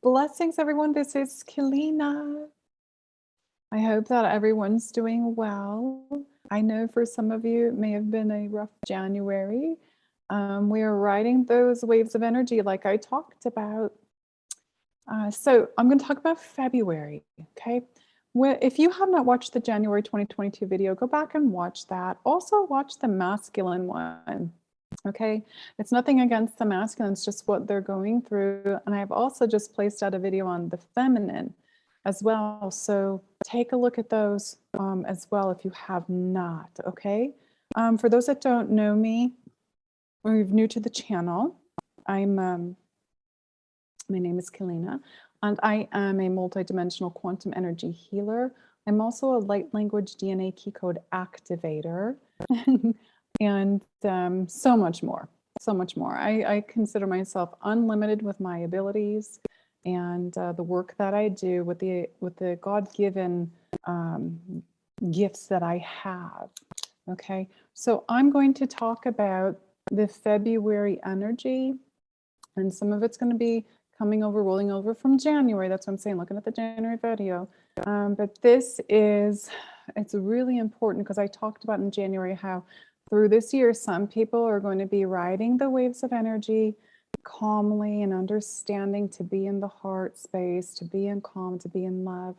Blessings, everyone. This is Keleena. I hope that everyone's doing well. I know for some of you, it may have been a rough January. We are riding those waves of energy like I talked about. So I'm going to talk about February, okay? If you have not watched the January 2022 video, go back and watch that. Also watch the masculine one, okay? It's nothing against the masculine, it's just what they're going through. And I've also just placed out a video on the feminine as well. So take a look at those as well if you have not, okay? For those that don't know me, or you're new to the channel, my name is Keleena, and I am a multidimensional quantum energy healer. I'm also a light language DNA KEYCODE activator, and so much more, so much more. I consider myself unlimited with my abilities and the work that I do with the God-given gifts that I have. Okay, so I'm going to talk about the February energy, and some of it's going to be coming over, rolling over from January. That's what I'm saying, looking at the January video. But it's really important because I talked about in January how through this year, some people are going to be riding the waves of energy calmly and understanding to be in the heart space, to be in calm, to be in love.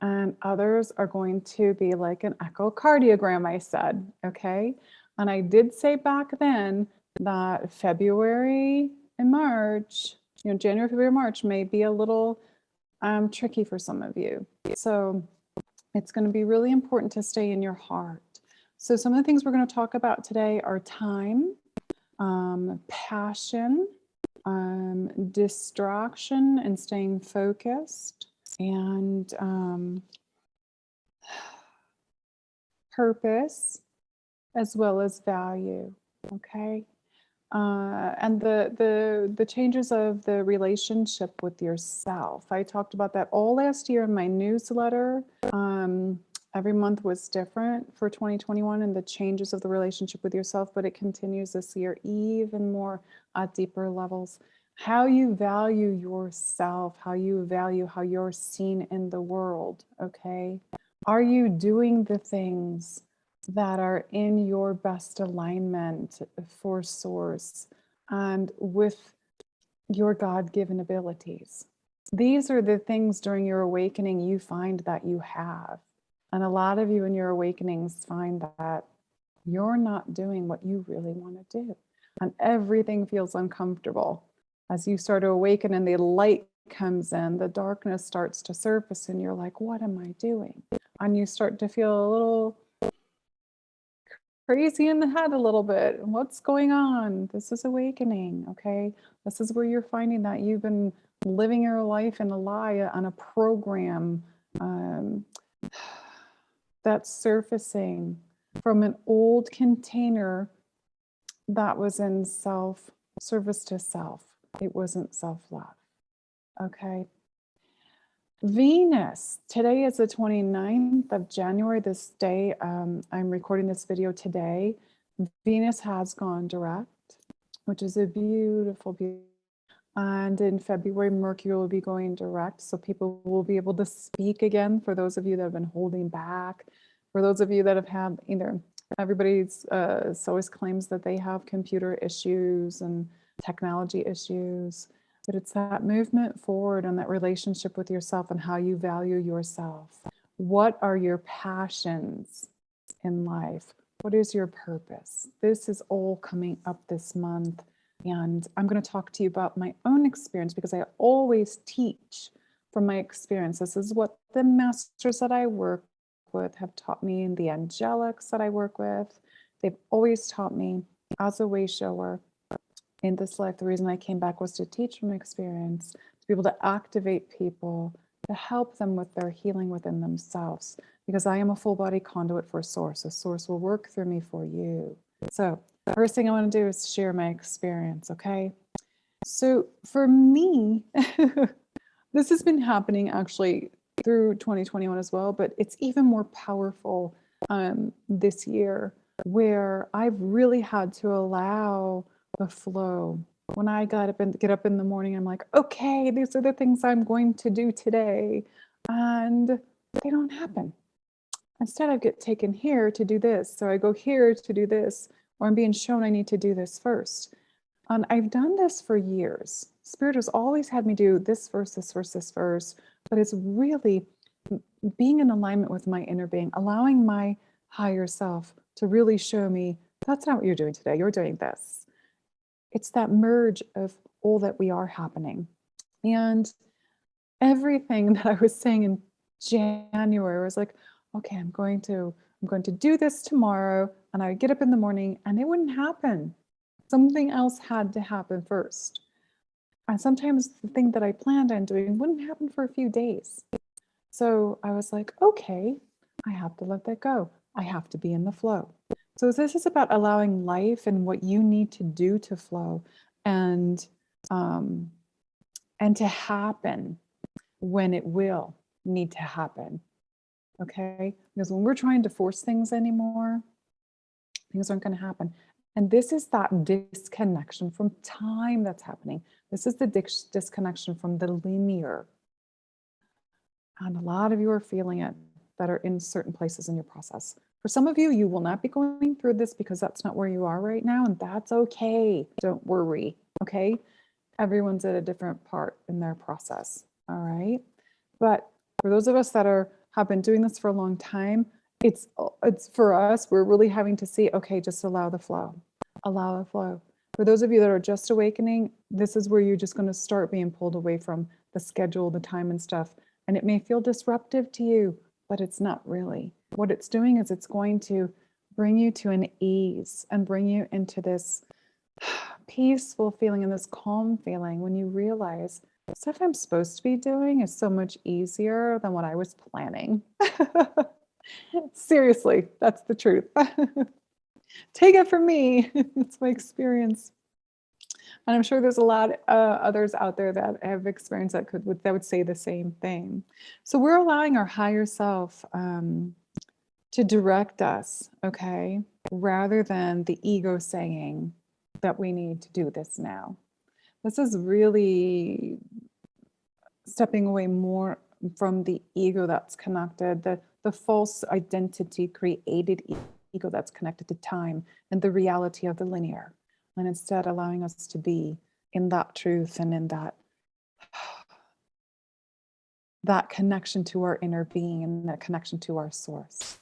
And others are going to be like an echocardiogram, I said, okay? And I did say back then that February and March, January, February, March may be a little tricky for some of you. So it's going to be really important to stay in your heart. So some of the things we're going to talk about today are time, passion, distraction and staying focused, and purpose, as well as value, okay? And the changes of the relationship with yourself. I talked about that all last year in my newsletter. Every month was different for 2021 and the changes of the relationship with yourself, but it continues this year even more at deeper levels. How you value yourself, how you value how you're seen in the world, okay? Are you doing the things that are in your best alignment for source and with your God-given abilities? These are the things during your awakening you find that you have. And a lot of you in your awakenings find that you're not doing what you really want to do. And everything feels uncomfortable. As you start to awaken and the light comes in, the darkness starts to surface and you're like, what am I doing? And you start to feel a little crazy in the head a little bit. What's going on? This is awakening, okay? This is where you're finding that you've been living your life in a lie, on a program that's surfacing from an old container that was in service to self. It wasn't self-love, okay? Venus, today is the 29th of January, this day, I'm recording this video today. Venus has gone direct, which is a beautiful, beautiful. And in February, Mercury will be going direct. So people will be able to speak again for those of you that have been holding back. For those of you that have had either, everybody's always claims that they have computer issues and technology issues. But it's that movement forward and that relationship with yourself and how you value yourself. What are your passions in life? What is your purpose? This is all coming up this month. And I'm going to talk to you about my own experience because I always teach from my experience. This is what the masters that I work with have taught me, and the angelics that I work with. They've always taught me as a way shower in this life. The reason I came back was to teach from experience, to be able to activate people, to help them with their healing within themselves, because I am a full body conduit for source. So source will work through me for you. So first thing I want to do is share my experience, okay? So for me, this has been happening actually through 2021 as well, but it's even more powerful this year, where I've really had to allow the flow when I get up in the morning, I'm like, okay, these are the things I'm going to do today. And they don't happen. Instead, I get taken here to do this. So I go here to do this, or I'm being shown I need to do this first. And I've done this for years. Spirit has always had me do this verse, this verse, this verse, but it's really being in alignment with my inner being, allowing my higher self to really show me that's not what you're doing today. You're doing this. It's that merge of all that we are happening. And everything that I was saying in January was like, okay, I'm going to do this tomorrow. And I would get up in the morning and it wouldn't happen. Something else had to happen first. And sometimes the thing that I planned on doing wouldn't happen for a few days. So I was like, okay, I have to let that go. I have to be in the flow. So this is about allowing life and what you need to do to flow and to happen when it will need to happen. Okay? Because when we're trying to force things anymore, things aren't going to happen. And this is that disconnection from time that's happening. This is the disconnection from the linear. And a lot of you are feeling it that are in certain places in your process. For some of you, you will not be going through this because that's not where you are right now. And that's okay. Don't worry. Okay? Everyone's at a different part in their process. All right? But for those of us that have been doing this for a long time, it's for us, we're really having to see, okay, just allow the flow. Allow the flow. For those of you that are just awakening, this is where you're just going to start being pulled away from the schedule, the time and stuff. And it may feel disruptive to you, but it's not really. What it's doing is it's going to bring you to an ease and bring you into this peaceful feeling and this calm feeling when you realize stuff I'm supposed to be doing is so much easier than what I was planning. Seriously, that's the truth. Take it from me. It's my experience. And I'm sure there's a lot others out there that have experienced that would say the same thing. So we're allowing our higher self to direct us, okay, rather than the ego saying that we need to do this now. This is really stepping away more from the ego that's connected, the false identity created ego that's connected to time and the reality of the linear, and instead allowing us to be in that truth and in that connection to our inner being and that connection to our source,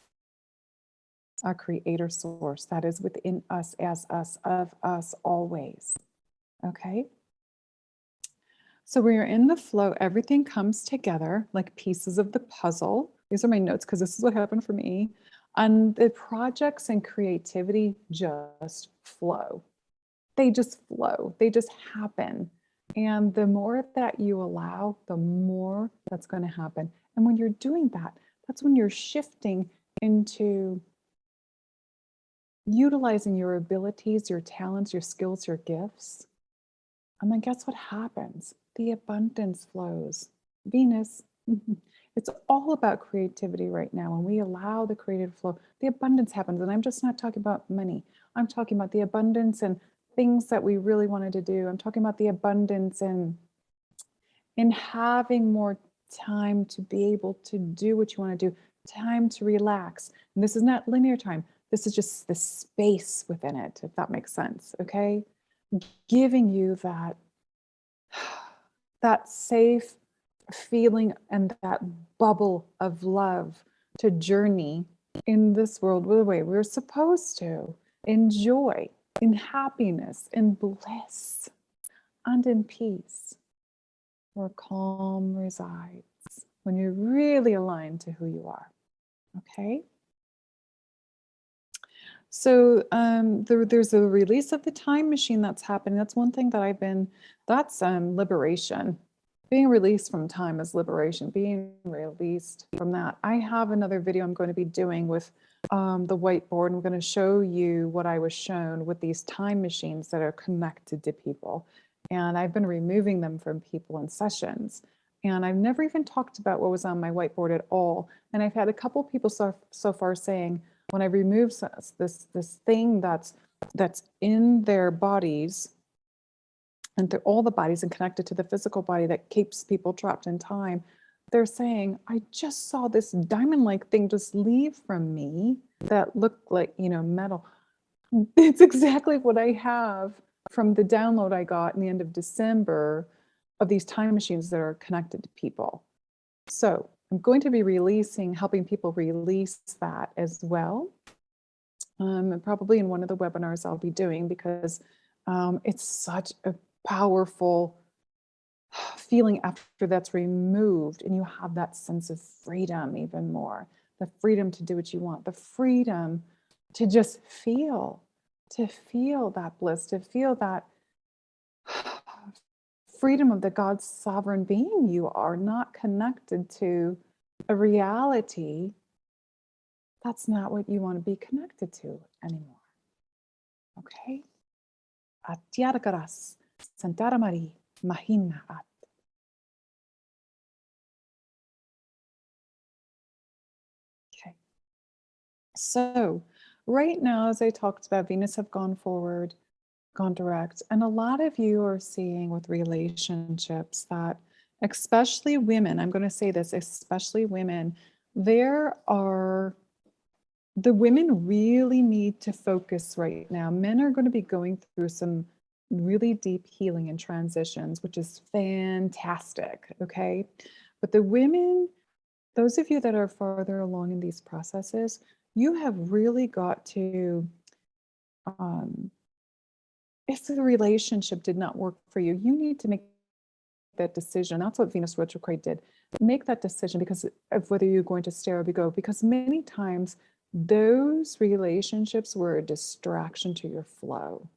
our creator source that is within us, as us, of us, always. Okay? So when you're in the flow, everything comes together like pieces of the puzzle. These are my notes because this is what happened for me. And the projects and creativity just flow. They just flow. They just happen. And the more that you allow, the more that's going to happen. And when you're doing that, that's when you're shifting into utilizing your abilities, your talents, your skills, your gifts. And then guess what happens? The abundance flows. Venus, it's all about creativity right now. When we allow the creative flow, the abundance happens. And I'm just not talking about money. I'm talking about the abundance and things that we really wanted to do. I'm talking about the abundance and in having more time to be able to do what you want to do, time to relax. And this is not linear time. This is just the space within it, if that makes sense, okay? Giving you that safe feeling and that bubble of love to journey in this world the way we're supposed to, in joy, in happiness, in bliss, and in peace, where calm resides when you're really aligned to who you are. Okay? So there's a release of the time machine that's happening. That's one thing that that's liberation. Being released from time is liberation, being released from that. I have another video I'm going to be doing with the whiteboard. I'm going to show you what I was shown with these time machines that are connected to people. And I've been removing them from people in sessions. And I've never even talked about what was on my whiteboard at all. And I've had a couple people so far saying, when I remove this thing that's in their bodies, and through all the bodies and connected to the physical body that keeps people trapped in time, they're saying, I just saw this diamond-like thing just leave from me that looked like, metal. It's exactly what I have from the download I got in the end of December of these time machines that are connected to people. So I'm going to be helping people release that as well. Probably in one of the webinars I'll be doing, because it's such a powerful feeling after that's removed, and you have that sense of freedom even more, the freedom to do what you want, the freedom to just feel that bliss, to feel that freedom of the God's sovereign being you are, not connected to a reality that's not what you want to be connected to anymore. Okay? Atiarkaras, Santaramari, Mahina At. Okay. So, right now, as I talked about, Venus have gone forward, gone direct. And a lot of you are seeing with relationships that, especially women, I'm going to say this, especially women, the women really need to focus right now. Men are going to be going through some really deep healing and transitions, which is fantastic. Okay. But the women, those of you that are farther along in these processes, you have really got to, if the relationship did not work for you, you need to make that decision. That's what Venus retrograde did. Make that decision because of whether you're going to stay or go. Because many times those relationships were a distraction to your flow.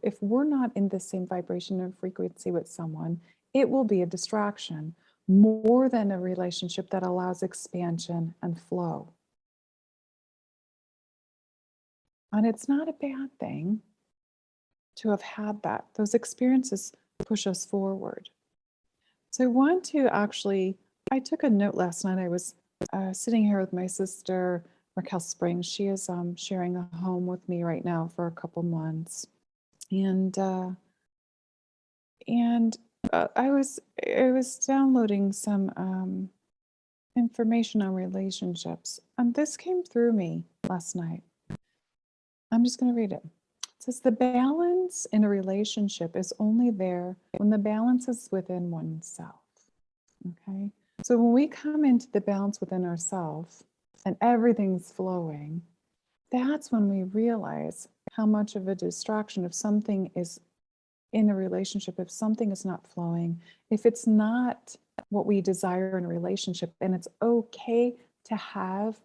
If we're not in the same vibration and frequency with someone, it will be a distraction more than a relationship that allows expansion and flow. And it's not a bad thing to have had that. Those experiences push us forward. So I want to I took a note last night. I was sitting here with my sister, Raquel Springs. She is sharing a home with me right now for a couple months. And I was downloading some information on relationships. And this came through me last night. I'm just going to read it. It says the balance in a relationship is only there when the balance is within oneself. Okay. So when we come into the balance within ourselves and everything's flowing, that's when we realize how much of a distraction if something is in a relationship, if something is not flowing, if it's not what we desire in a relationship, and it's okay to have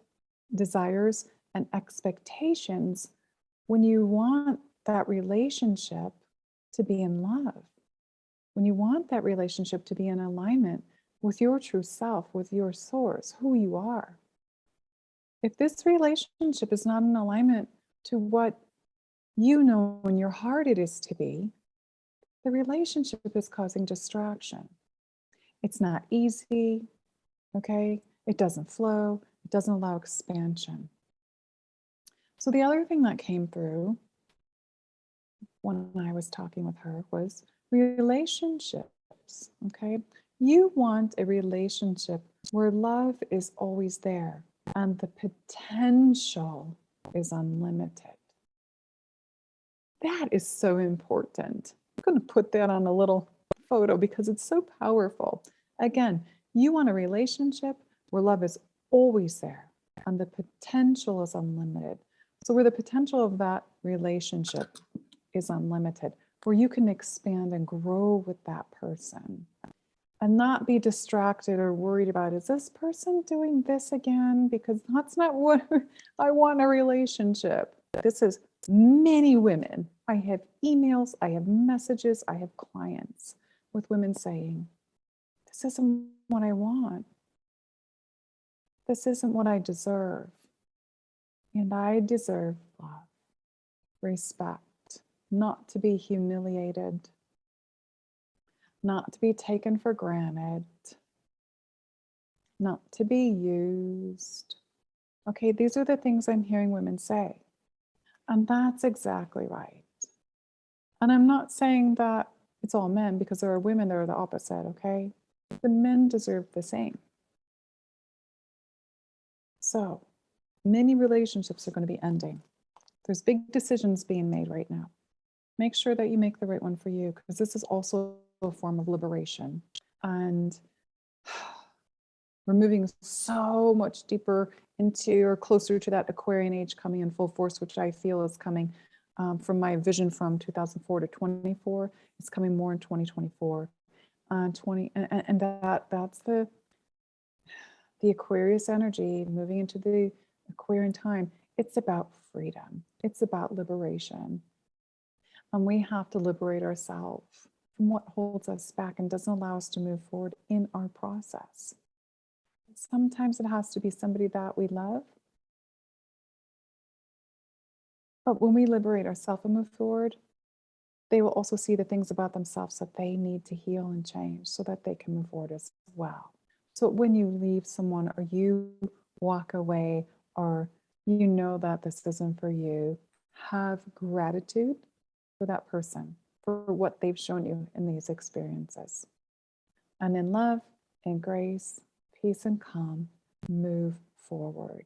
desires and expectations when you want that relationship to be in love, when you want that relationship to be in alignment with your true self, with your source, who you are. If this relationship is not in alignment to what you know in your heart it is to be, the relationship is causing distraction. It's not easy, okay? It doesn't flow, it doesn't allow expansion. So the other thing that came through when I was talking with her was relationships, okay? You want a relationship where love is always there and the potential is unlimited. That is so important. I'm going to put that on a little photo because it's so powerful. Again, you want a relationship where love is always there and the potential is unlimited. So where the potential of that relationship is unlimited, where you can expand and grow with that person and not be distracted or worried about, is this person doing this again? Because that's not what I want in a relationship. This is many women. I have emails, I have messages, I have clients with women saying, this isn't what I want. This isn't what I deserve. And I deserve love, respect, not to be humiliated, not to be taken for granted, not to be used. Okay, these are the things I'm hearing women say. And that's exactly right. And I'm not saying that it's all men, because there are women that are the opposite, okay? The men deserve the same. So many relationships are going to be ending. There's big decisions being made right now. Make sure that you make the right one for you, because this is also a form of liberation. And we're moving so much deeper into or closer to that Aquarian age coming in full force, which I feel is coming from my vision from 2004 to 24. It's coming more in 2024. And that's the Aquarius energy moving into the Aquarian time. It's about freedom. It's about liberation. And we have to liberate ourselves from what holds us back and doesn't allow us to move forward in our process. Sometimes it has to be somebody that we love. But when we liberate ourselves and move forward, they will also see the things about themselves that they need to heal and change so that they can move forward as well. So when you leave someone or you walk away or you know that this isn't for you, have gratitude for that person, for what they've shown you in these experiences. And in love and grace, peace and calm, move forward.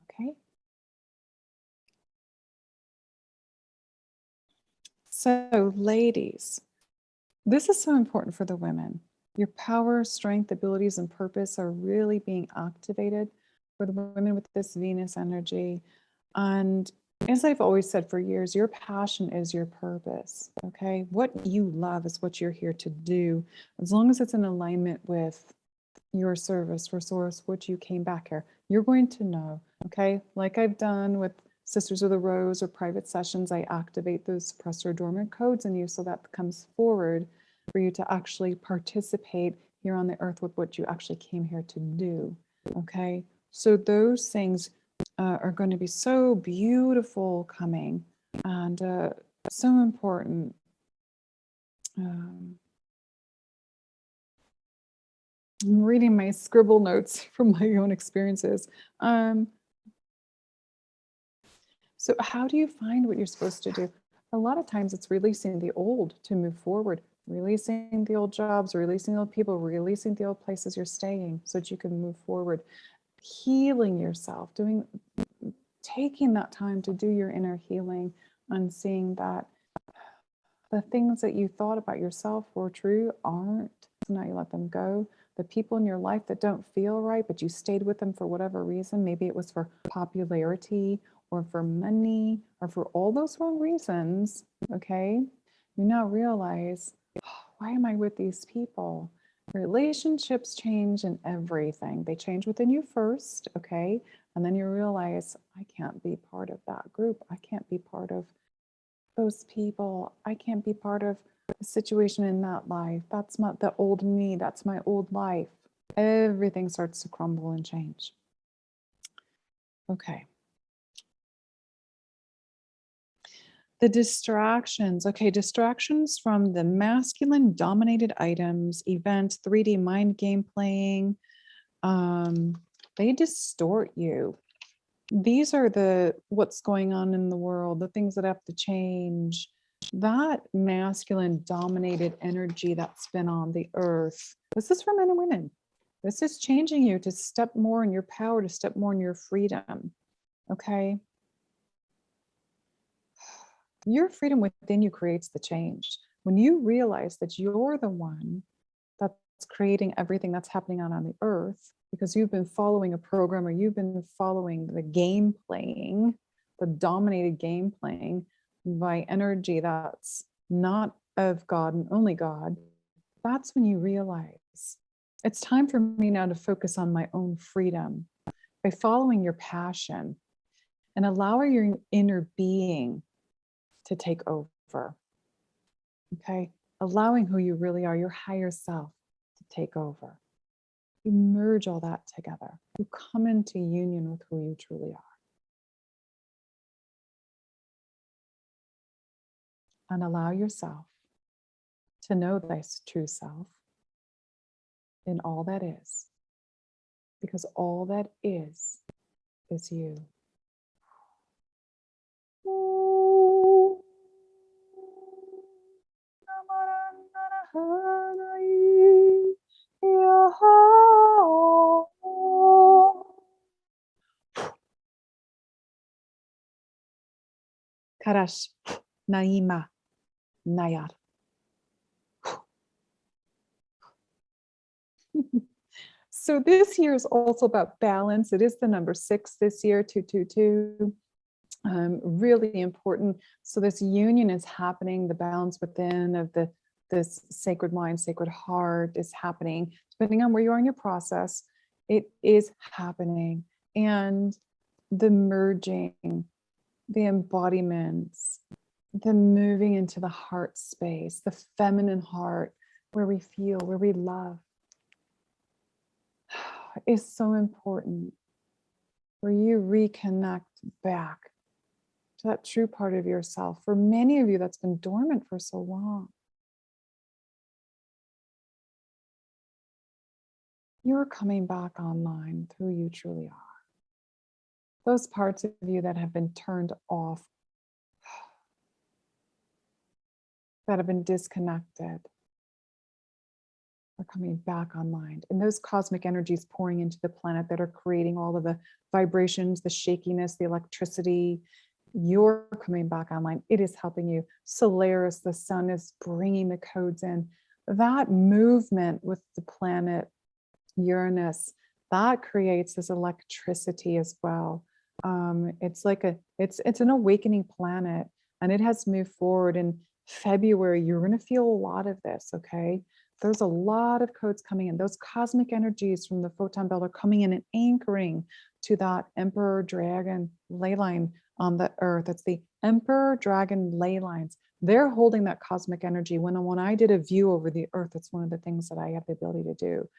Okay? So, ladies, this is so important for the women. Your power, strength, abilities, and purpose are really being activated for the women with this Venus energy. And as I've always said for years, your passion is your purpose, okay? What you love is what you're here to do, as long as it's in alignment with your service for source, which you came back here. You're going to know, okay? Like I've done with Sisters of the Rose or private sessions, I activate those suppressor dormant codes in you so that comes forward for you to actually participate here on the earth with what you actually came here to do, okay? So those things are going to be so beautiful coming and so important. I'm reading my scribble notes from my own experiences. So how do you find what you're supposed to do? A lot of times it's releasing the old to move forward, releasing the old jobs, releasing the old people, releasing the old places you're staying so that you can move forward, healing yourself, taking that time to do your inner healing and seeing that the things that you thought about yourself were true aren't. So now you let them go. The people in your life that don't feel right, but you stayed with them for whatever reason, maybe it was for popularity or for money or for all those wrong reasons, okay? You now realize, why am I with these people? Relationships change in everything. They change within you first, okay? And then you realize, I can't be part of that group. I can't be part of those people. I can't be part of the situation in that life. That's not the old me. That's my old life. Everything starts to crumble and change. Okay. The distractions. Okay, distractions from the masculine dominated items, events, 3D mind game playing. They distort you. These are what's going on in the world, the things that have to change. That masculine dominated energy that's been on the earth. This is for men and women. This is changing you to step more in your power, to step more in your freedom. Okay. Your freedom within you creates the change. When you realize that you're the one that's creating everything that's happening on the earth, because you've been following a program or you've been following the game playing, the dominated game playing by energy that's not of God and only God, that's when you realize it's time for me now to focus on my own freedom by following your passion and allowing your inner being to take over. Okay? Allowing who you really are, your higher self, to take over. You merge all that together. You come into union with who you truly are. And allow yourself to know this true self in all that is. Because all that is you. Karash, Naima, Nayar. So this year is also about balance. It is the number 6 this year, 222. Really important. So this union is happening, the balance within of this sacred mind, sacred heart is happening. Depending on where you are in your process, it is happening. And the merging, the embodiments, the moving into the heart space, the feminine heart, where we feel, where we love, is so important. Where you reconnect back to that true part of yourself. For many of you, that's been dormant for so long. You're coming back online with who you truly are. Those parts of you that have been turned off, that have been disconnected, are coming back online. And those cosmic energies pouring into the planet that are creating all of the vibrations, the shakiness, the electricity, you're coming back online. It is helping you. Solaris, the sun, is bringing the codes in. That movement with the planet Uranus, that creates this electricity as well. It's like it's an awakening planet, and it has moved forward. In February, you're going to feel a lot of this. Okay, there's a lot of codes coming in. Those cosmic energies from the photon belt are coming in and anchoring to that Emperor Dragon ley line on the earth. It's the Emperor Dragon ley lines. They're holding that cosmic energy. When I did a view over the earth, it's one of the things that I have the ability to do.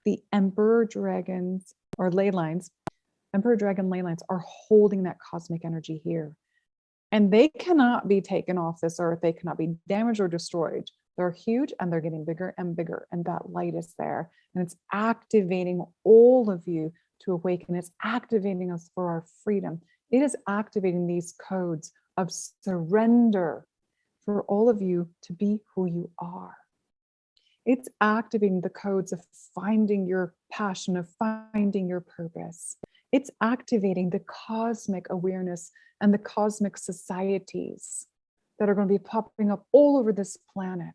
The Emperor Dragons or ley lines, Emperor Dragon ley lines are holding that cosmic energy here. And they cannot be taken off this earth. They cannot be damaged or destroyed. They're huge and they're getting bigger and bigger. And that light is there. And it's activating all of you to awaken. It's activating us for our freedom. It is activating these codes of surrender for all of you to be who you are. It's activating the codes of finding your passion, of finding your purpose. It's activating the cosmic awareness and the cosmic societies that are going to be popping up all over this planet.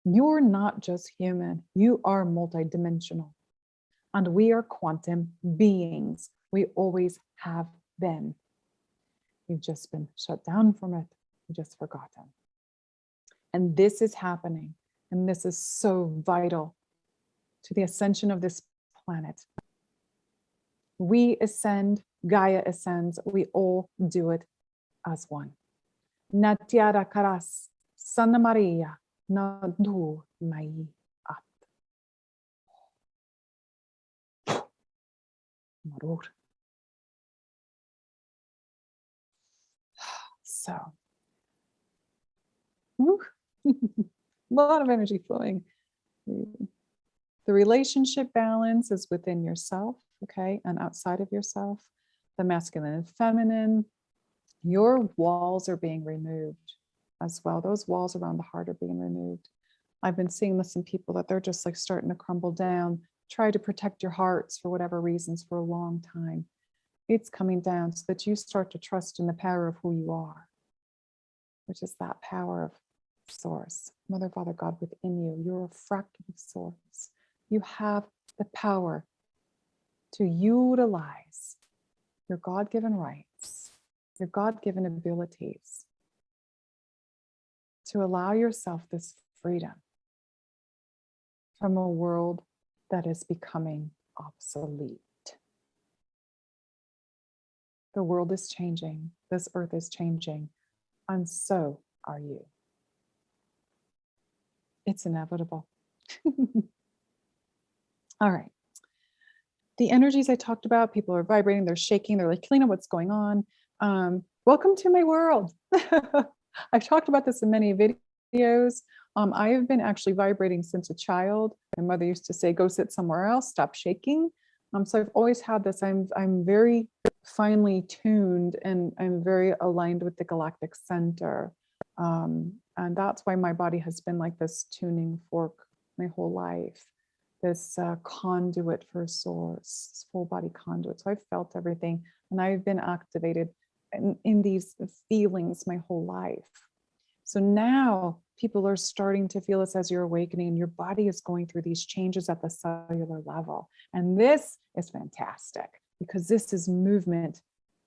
You're not just human, you are multidimensional. And we are quantum beings. We always have been. You've just been shut down from it. You've just forgotten. And this is happening. And this is so vital to the ascension of this planet. We ascend, Gaia ascends, we all do it as one. Natiara Karas, Santa Maria, Nadu Mai At. Marur. So, a lot of energy flowing. The relationship balance is within yourself, okay, and outside of yourself, the masculine and feminine. Your walls are being removed as well. Those walls around the heart are being removed. I've been seeing this in people that they're just like starting to crumble down. Try to protect your hearts for whatever reasons for a long time. It's coming down so that you start to trust in the power of who you are, which is that power of Source, Mother, Father, God within you. You're a fractal of Source. You have the power to utilize your God-given rights, your God-given abilities, to allow yourself this freedom from a world that is becoming obsolete. The world is changing. This earth is changing. And so are you. It's inevitable. All right. The energies I talked about, people are vibrating, they're shaking, they're like, Keleena, what's going on? Welcome to my world. I've talked about this in many videos. I have been actually vibrating since a child. My mother used to say, go sit somewhere else, stop shaking. So I've always had this. I'm very finely tuned and I'm very aligned with the galactic center. And that's why my body has been like this tuning fork my whole life, this conduit for source, full body conduit. So I've felt everything and I've been activated in these feelings my whole life. So now people are starting to feel this as you're awakening, and your body is going through these changes at the cellular level. And this is fantastic because this is movement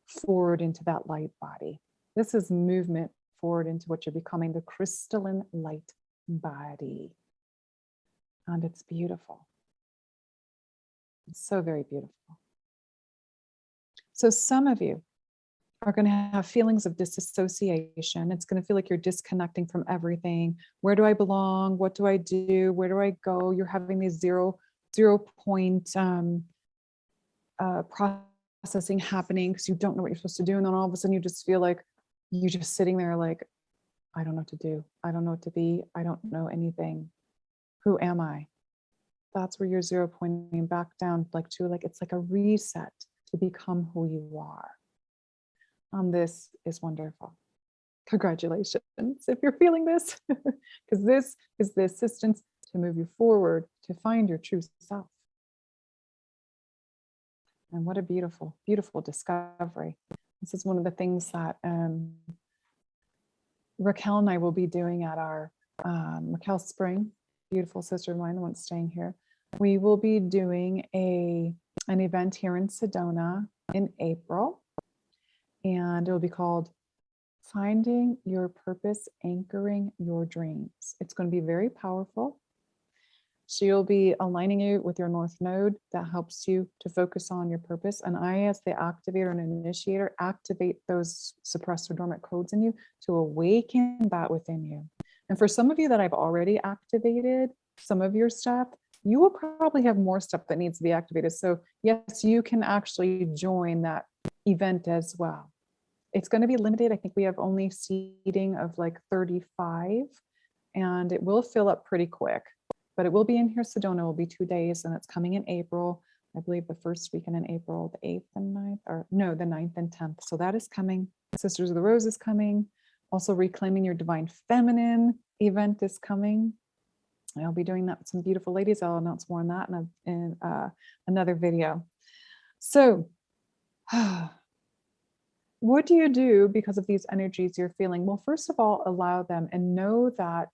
forward into that light body. This is movement forward into what you're becoming, the crystalline light body. And it's beautiful. It's so very beautiful. So some of you are going to have feelings of disassociation. It's going to feel like you're disconnecting from everything. Where do I belong? What do I do? Where do I go? You're having these zero point processing happening because you don't know what you're supposed to do. And then all of a sudden you just feel like you're just sitting there like, I don't know what to do. I don't know what to be. I don't know anything. Who am I? That's where you're zero pointing back down, it's like a reset to become who you are. This is wonderful. Congratulations if you're feeling this, because this is the assistance to move you forward to find your true self. And what a beautiful, beautiful discovery. This is one of the things that Raquel and I will be doing at our Raquel Spring, beautiful sister of mine, the one staying here. We will be doing an event here in Sedona in April, and it will be called Finding Your Purpose, Anchoring Your Dreams. It's going to be very powerful. She'll be aligning you with your North Node that helps you to focus on your purpose. And I, as the activator and initiator, activate those suppressed or dormant codes in you to awaken that within you. And for some of you that I've already activated some of your stuff, you will probably have more stuff that needs to be activated. So yes, you can actually join that event as well. It's going to be limited. I think we have only seating of like 35, and it will fill up pretty quick. But it will be in here, Sedona. It will be 2 days, and it's coming in April. I believe the first weekend in April, the 8th and 9th, or no, the 9th and 10th. So that is coming. Sisters of the Rose is coming. Also, Reclaiming Your Divine Feminine event is coming. I'll be doing that with some beautiful ladies. I'll announce more on that in another video. So, what do you do because of these energies you're feeling? Well, first of all, allow them and know that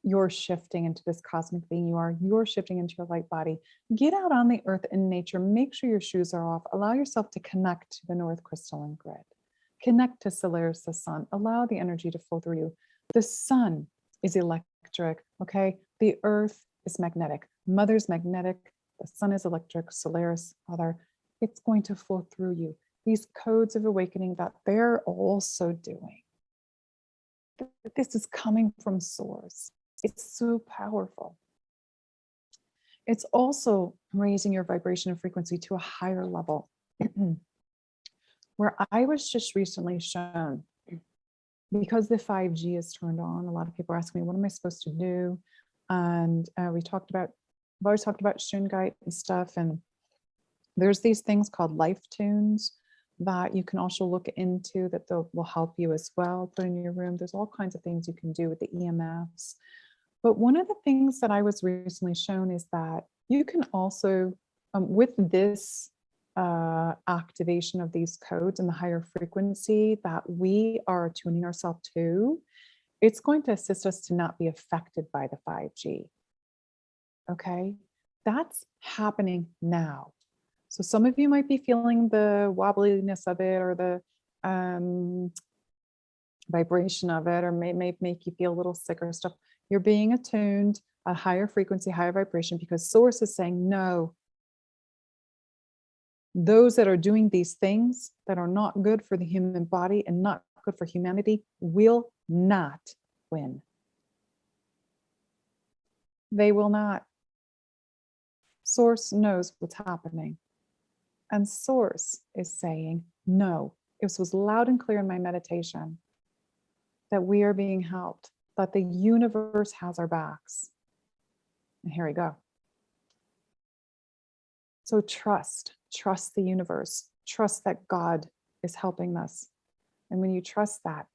you're shifting into this cosmic being you are. You're shifting into your light body. Get out on the earth in nature. Make sure your shoes are off. Allow yourself to connect to the North Crystalline Grid. Connect to Solaris, the sun. Allow the energy to flow through you. The sun is electric, okay? The earth is magnetic. Mother's magnetic. The sun is electric. Solaris, Father. It's going to flow through you. These codes of awakening that they're also doing. This is coming from Source. It's so powerful. It's also raising your vibration and frequency to a higher level. Where I was just recently shown, because the 5G is turned on, a lot of people are asking me, what am I supposed to do? And I've always talked about Shungite and stuff. And there's these things called life tunes that you can also look into that will help you as well. Put in your room. There's all kinds of things you can do with the EMFs. But one of the things that I was recently shown is that you can also, with this activation of these codes and the higher frequency that we are attuning ourselves to, it's going to assist us to not be affected by the 5G. Okay, that's happening now. So some of you might be feeling the wobbliness of it or the vibration of it, or may make you feel a little sick or stuff. You're being attuned a higher frequency, higher vibration, because Source is saying, no, those that are doing these things that are not good for the human body and not good for humanity will not win. They will not. Source knows what's happening. And Source is saying, no, this was loud and clear in my meditation, that we are being helped, that the universe has our backs. And here we go. So trust the universe, trust that God is helping us. And when you trust that,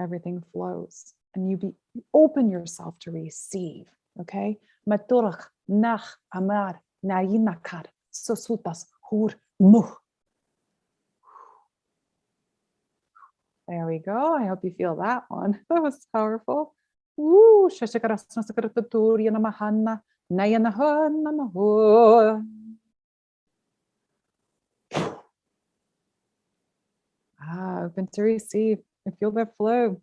everything flows and you open yourself to receive, okay? Maturach, nach, amar, nainakar, sosutas, hur, muh. There we go. I hope you feel that one. That was powerful. Woo! Open to receive and feel that flow.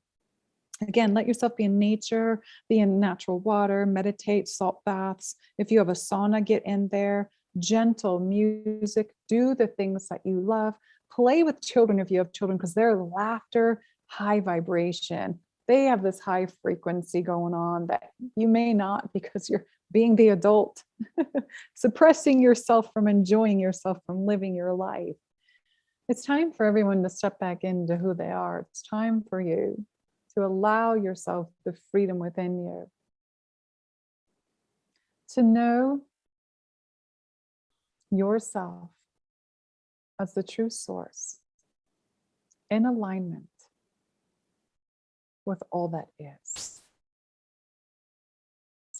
Again, let yourself be in nature, be in natural water, meditate, salt baths. If you have a sauna, get in there. Gentle music, do the things that you love. Play with children if you have children, because their laughter, high vibration. They have this high frequency going on that you may not, because you're being the adult, suppressing yourself from enjoying yourself, from living your life. It's time for everyone to step back into who they are. It's time for you to allow yourself the freedom within you to know yourself as the true source in alignment with all that is.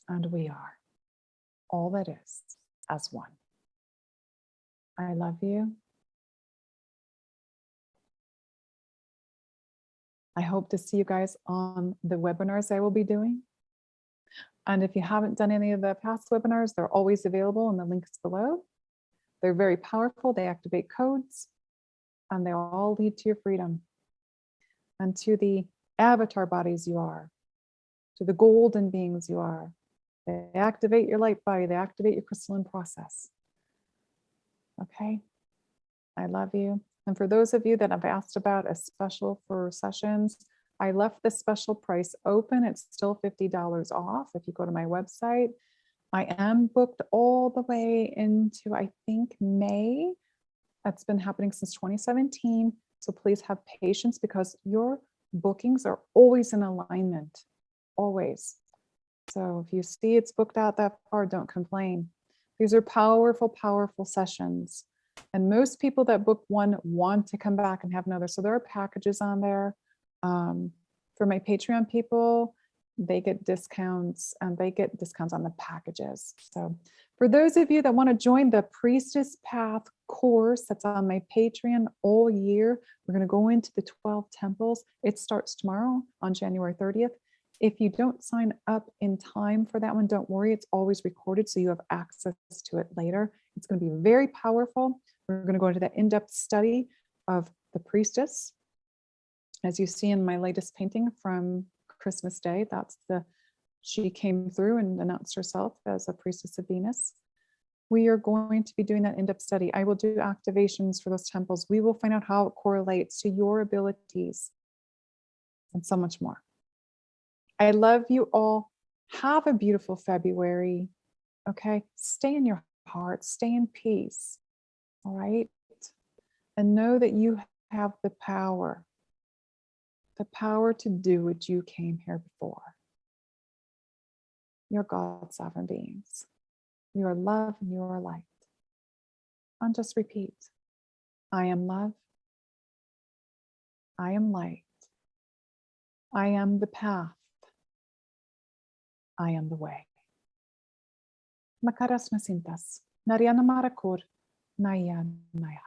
And we are all that is as one. I love you. I hope to see you guys on the webinars I will be doing. And if you haven't done any of the past webinars, they're always available in the links below. They're very powerful. They activate codes, and they all lead to your freedom and to the avatar bodies you are, to the golden beings you are. They activate your light body. They activate your crystalline process. Okay? I love you. And for those of you that have asked about a special for sessions, I left the special price open. It's still $50 off if you go to my website. I am booked all the way into, I think, May. That's been happening since 2017. So please have patience, because your bookings are always in alignment, always. So if you see it's booked out that far, don't complain. These are powerful, powerful sessions. And most people that book one want to come back and have another. So there are packages on there. For my Patreon people, they get discounts, and they get discounts on the packages. So for those of you that want to join the Priestess Path course that's on my Patreon all year, we're going to go into the 12 temples. It starts tomorrow on January 30th. If you don't sign up in time for that one, don't worry. It's always recorded, so you have access to it later. It's going to be very powerful. We're going to go into that in-depth study of the Priestess. As you see in my latest painting from Christmas Day, she came through and announced herself as a Priestess of Venus. We are going to be doing that in-depth study. I will do activations for those temples. We will find out how it correlates to your abilities and so much more. I love you all. Have a beautiful February. Okay. Stay in your heart. Stay in peace. All right. And know that you have the power to do what you came here for. You're God's sovereign beings. You are love and you are light. And just repeat. I am love. I am light. I am the path. I am the way. Makaras masintas. Nariana marakur. Naya naya.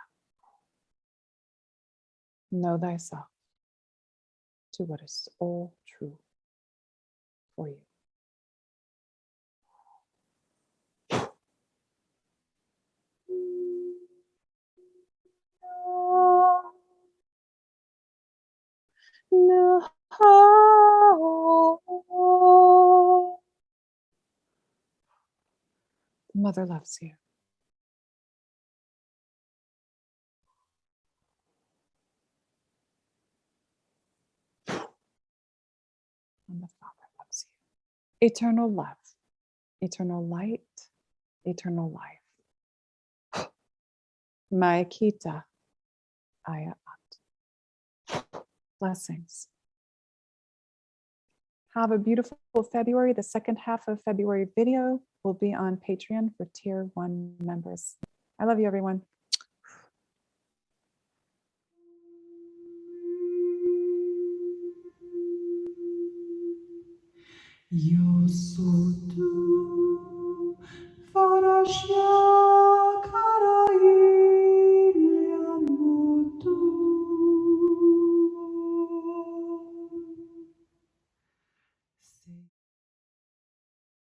Know thyself to what is all true for you. No. The mother loves you. And the Father loves you. Eternal love, eternal light, eternal life. Maikita Aya At. Blessings. Have a beautiful February. The second half of February video will be on Patreon for Tier 1 members. I love you, everyone. Yo soy tu,